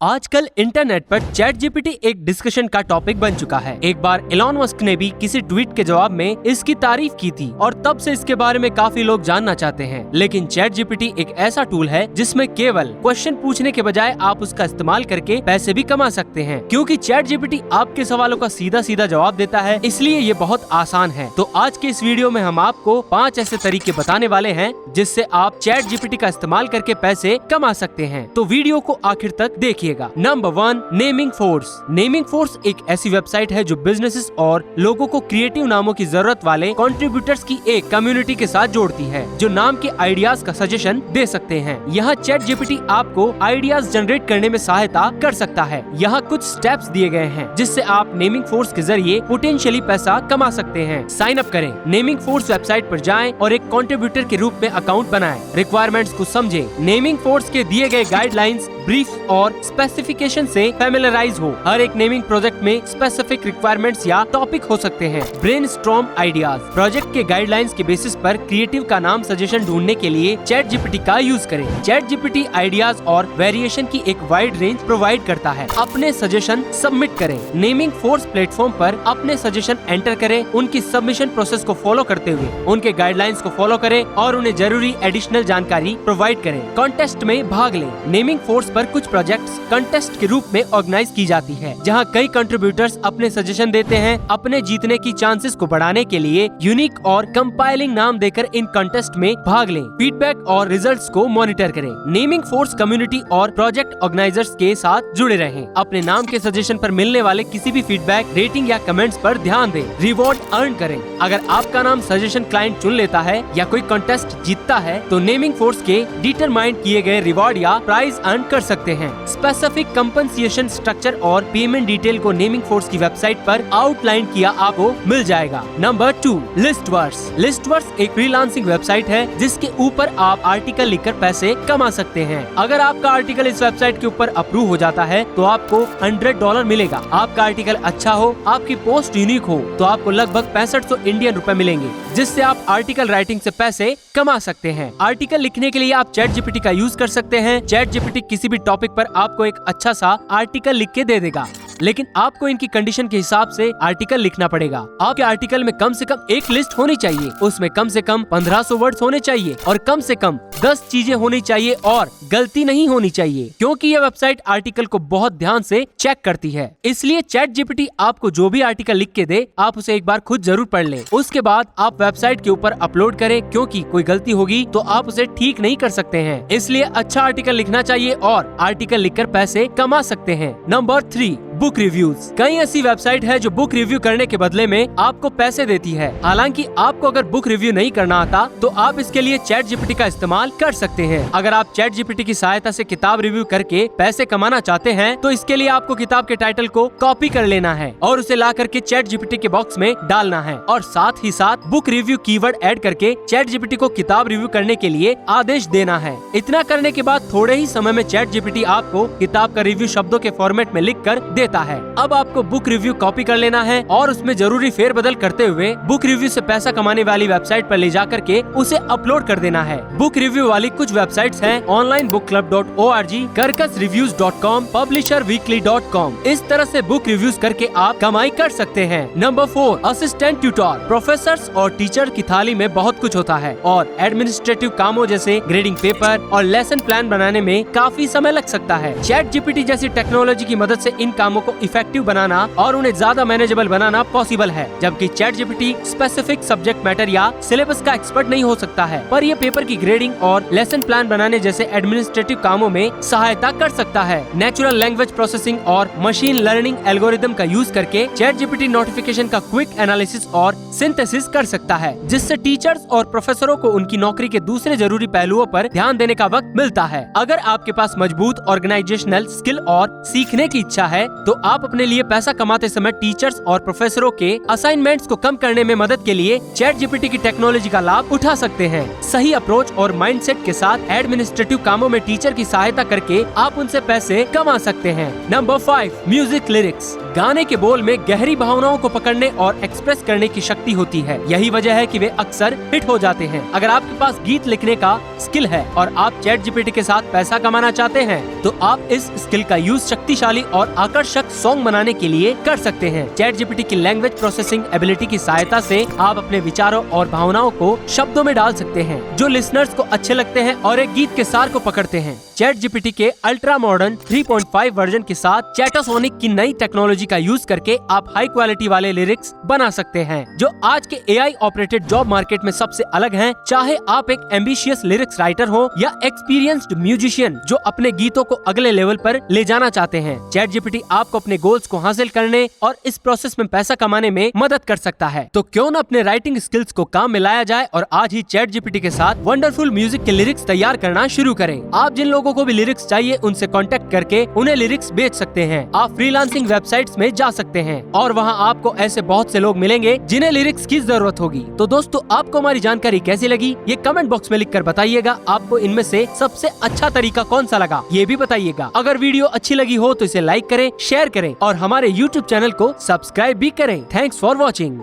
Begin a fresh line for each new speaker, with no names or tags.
आजकल इंटरनेट पर chat GPT एक डिस्कशन का टॉपिक बन चुका है। एक बार एलॉन मस्क ने भी किसी ट्वीट के जवाब में इसकी तारीफ की थी और तब से इसके बारे में काफी लोग जानना चाहते हैं। लेकिन चैट जीपीटी एक ऐसा टूल है जिसमें केवल क्वेश्चन पूछने के बजाय आप उसका इस्तेमाल करके पैसे भी कमा सकते हैं, क्योंकि चैट जीपीटी आपके सवालों का सीधा सीधा जवाब देता है, इसलिए ये बहुत आसान है। तो आज के इस वीडियो में हम आपको 5 ऐसे तरीके बताने वाले हैं जिससे आप चैट जीपीटी का इस्तेमाल करके पैसे कमा सकते हैं। तो वीडियो को आखिर तक देखिए। Number 1, naming force. Naming force एक ऐसी वेबसाइट है जो बिजनेसेस और लोगों को क्रिएटिव नामों की जरूरत वाले कंट्रीब्यूटर्स की एक कम्युनिटी के साथ जोड़ती है, जो नाम के आइडियाज का सजेशन दे सकते हैं। यहाँ चैट जीपीटी आपको आइडियाज जनरेट करने में सहायता कर सकता है। यहाँ कुछ स्टेप्स दिए गए हैं जिससे आप नेमिंग फोर्स के जरिए पोटेंशियली पैसा कमा सकते हैं। साइन अप करें। नेमिंग फोर्स वेबसाइट पर जाएं और एक कंट्रीब्यूटर के रूप में अकाउंट बनाएं। रिक्वायरमेंट्स को समझें। नेमिंग फोर्स के दिए गए गाइडलाइंस, ब्रीफ और स्पेसिफिकेशन से फैमिलियराइज हो। हर एक नेमिंग प्रोजेक्ट में स्पेसिफिक रिक्वायरमेंट्स या टॉपिक हो सकते हैं। Brainstorm ideas. प्रोजेक्ट के गाइडलाइंस के बेसिस पर क्रिएटिव का नाम सजेशन ढूंढने के लिए चैट जीपीटी का यूज करें। चैट जीपीटी आइडियाज और वेरिएशन की एक वाइड रेंज प्रोवाइड करता है। अपने सजेशन सबमिट करें। नेमिंग फोर्स प्लेटफॉर्म पर अपने सजेशन एंटर करें। उनकी सबमिशन प्रोसेस को फॉलो करते हुए उनके गाइडलाइंस को फॉलो करें और उन्हें जरूरी एडिशनल जानकारी प्रोवाइड करें। कॉन्टेस्ट में भाग लें। नेमिंग फोर्स पर कुछ प्रोजेक्ट्स कंटेस्ट के रूप में ऑर्गेनाइज की जाती है, जहां कई कंट्रीब्यूटर्स अपने सजेशन देते हैं। अपने जीतने की चांसेस को बढ़ाने के लिए यूनिक और कंपाइलिंग नाम देकर इन कंटेस्ट में भाग लें। फीडबैक और रिजल्ट्स को मॉनिटर करें। नेमिंग फोर्स कम्युनिटी और प्रोजेक्ट ऑर्गेनाइजर्स के साथ जुड़े रहें। अपने नाम के सजेशन पर मिलने वाले किसी भी फीडबैक, रेटिंग या कमेंट्स पर ध्यान दें। रिवॉर्ड अर्न करें। अगर आपका नाम सजेशन क्लाइंट चुन लेता है या कोई कंटेस्ट जीतता है तो नेमिंग फोर्स के डिटरमाइंड किए गए रिवॉर्ड या प्राइज अर्न कर सकते हैं। स्पेसिफिक कंपनसेशन स्ट्रक्चर और पेमेंट डिटेल को नेमिंग फोर्स की वेबसाइट पर आउटलाइन किया आपको मिल जाएगा। नंबर 2, लिस्टवर्स। लिस्टवर्स एक फ्रीलांसिंग वेबसाइट है जिसके ऊपर आप आर्टिकल लिखकर पैसे कमा सकते हैं। अगर आपका आर्टिकल इस वेबसाइट के ऊपर अप्रूव हो जाता है तो आपको $100 मिलेगा। आपका आर्टिकल अच्छा हो, आपकी पोस्ट यूनिक हो तो आपको लगभग 6500 इंडियन रुपए मिलेंगे, जिससे आप आर्टिकल राइटिंग से पैसे कमा सकते हैं। आर्टिकल लिखने के लिए आप चैट जीपीटी का यूज कर सकते हैं। चैट जीपीटी किसी भी टॉपिक पर आपको एक अच्छा सा आर्टिकल लिख के दे देगा, लेकिन आपको इनकी कंडीशन के हिसाब से आर्टिकल लिखना पड़ेगा। आपके आर्टिकल में कम से कम एक लिस्ट होनी चाहिए, उसमें कम से कम 1500 वर्ड्स होने चाहिए और कम से कम 10 चीजें होनी चाहिए और गलती नहीं होनी चाहिए, क्योंकि यह वेबसाइट आर्टिकल को बहुत ध्यान से चेक करती है। इसलिए चैट जीपीटी आपको जो भी आर्टिकल लिख के दे, आप उसे एक बार खुद जरूर पढ़ लें। उसके बाद आप वेबसाइट के ऊपर अपलोड करें, क्योंकि कोई गलती होगी तो आप उसे ठीक नहीं कर सकते हैं। इसलिए अच्छा आर्टिकल लिखना चाहिए और आर्टिकल लिखकर पैसे कमा सकते हैं। Number 3, book reviews. कई ऐसी वेबसाइट है जो बुक रिव्यू करने के बदले में आपको पैसे देती है। हालांकि आपको अगर बुक रिव्यू नहीं करना आता तो आप इसके लिए चैट जीपीटी का इस्तेमाल कर सकते हैं। अगर आप चैट जीपीटी की सहायता से किताब रिव्यू करके पैसे कमाना चाहते हैं तो इसके लिए आपको किताब के टाइटल को कॉपी कर लेना है और उसे ला करके चैट जीपीटी के बॉक्स में डालना है, और साथ ही साथ बुक रिव्यू कीवर्ड ऐड करके चैट जीपीटी को किताब रिव्यू करने के लिए आदेश देना है। इतना करने के बाद थोड़े ही समय में चैट जीपीटी आपको किताब का रिव्यू शब्दों के फॉर्मेट में लिख कर देता है। अब आपको बुक रिव्यू कॉपी कर लेना है और उसमें जरूरी फेरबदल करते हुए बुक रिव्यू से पैसा कमाने वाली वेबसाइट पर ले जाकर के उसे अपलोड कर देना है। बुक रिव्यू वाली कुछ वेबसाइट्स हैं onlinebookclub.org, carcassreviews.com, publisherweekly.com। इस तरह से बुक रिव्यूज करके आप कमाई कर सकते हैं। Number 4, assistant tutor. प्रोफेसर्स और टीचर की थाली में बहुत कुछ होता है और एडमिनिस्ट्रेटिव कामों जैसे ग्रेडिंग पेपर और लेसन प्लान बनाने में काफी समय लग सकता है। चैट जीपीटी जैसी टेक्नोलॉजी की मदद से इन कामों को इफेक्टिव बनाना और उन्हें ज्यादा मैनेजेबल बनाना पॉसिबल है, जबकि chat GPT specific subject matter या सिलेबस का एक्सपर्ट नहीं हो सकता है, पर यह पेपर की ग्रेडिंग और लेसन प्लान बनाने जैसे एडमिनिस्ट्रेटिव कामों में सहायता कर सकता है। नेचुरल लैंग्वेज प्रोसेसिंग और मशीन लर्निंग एल्गोरिदम का यूज करके चैट जीपीटी नोटिफिकेशन का क्विक एनालिसिस और सिंथेसिस कर सकता है, जिससे टीचर्स और प्रोफेसरों को उनकी नौकरी के दूसरे जरूरी पहलुओं पर ध्यान देने का वक्त मिलता है। अगर आपके पास मजबूत ऑर्गेनाइजेशनल स्किल और सीखने की इच्छा है तो आप अपने लिए पैसा कमाते समय टीचर्स और प्रोफेसरों के असाइनमेंट्स को कम करने में मदद के लिए चैट जीपीटी की टेक्नोलॉजी का लाभ उठा सकते हैं। सही अप्रोच और माइंडसेट के साथ एडमिनिस्ट्रेटिव कामों में टीचर की सहायता करके आप उनसे पैसे कमा सकते हैं। Number 5, music lyrics. गाने के बोल में गहरी भावनाओं को पकड़ने और एक्सप्रेस करने की शक्ति होती है। यही वजह है कि वे अक्सर हिट हो जाते हैं। अगर आपके पास गीत लिखने का स्किल है और आप चैट जीपीटी के साथ पैसा कमाना चाहते हैं, तो आप इस स्किल का यूज शक्तिशाली और आकर्षक सॉन्ग बनाने के लिए कर सकते हैं। चैट जीपीटी की लैंग्वेज प्रोसेसिंग एबिलिटी की सहायता से आप अपने विचारों और भावनाओं को शब्दों में डाल सकते हैं जो लिसनर्स को अच्छे लगते हैं और एक गीत के सार को पकड़ते हैं। चैट जीपीटी के अल्ट्रा मॉडर्न 3.5 वर्जन के साथ चैटासोनिक की नई टेक्नोलॉजी का यूज करके आप हाई क्वालिटी वाले लिरिक्स बना सकते हैं जो आज के एआई ऑपरेटेड जॉब मार्केट में सबसे अलग हैं। चाहे आप एक एम्बिशियस लिरिक्स राइटर हो या एक्सपीरियंस्ड म्यूजिशियन जो अपने गीतों को अगले लेवल पर ले जाना चाहते हैं, चैट जीपीटी आपको अपने गोल्स को हासिल करने और इस प्रोसेस में पैसा कमाने में मदद कर सकता है। तो क्यों न अपने राइटिंग स्किल्स को काम में लाया जाए और आज ही चैट जीपीटी के साथ वंडरफुल म्यूजिक के लिरिक्स तैयार करना शुरू करें। आप जिन लोगों को भी लिरिक्स चाहिए उनसे कांटेक्ट करके उन्हें लिरिक्स बेच सकते हैं। आप फ्रीलांसिंग वेबसाइट्स में जा सकते हैं और वहां आपको ऐसे बहुत से लोग मिलेंगे जिन्हें लिरिक्स की जरूरत होगी। तो दोस्तों, आपको हमारी जानकारी कैसी लगी ये कमेंट बॉक्स में लिखकर बताइएगा। आपको इनमें से सबसे अच्छा तरीका कौन सा लगा ये भी बताइएगा। अगर वीडियो अच्छी लगी हो तो इसे लाइक करें, शेयर करें और हमारे YouTube चैनल को सब्सक्राइब भी करें। Thanks for watching.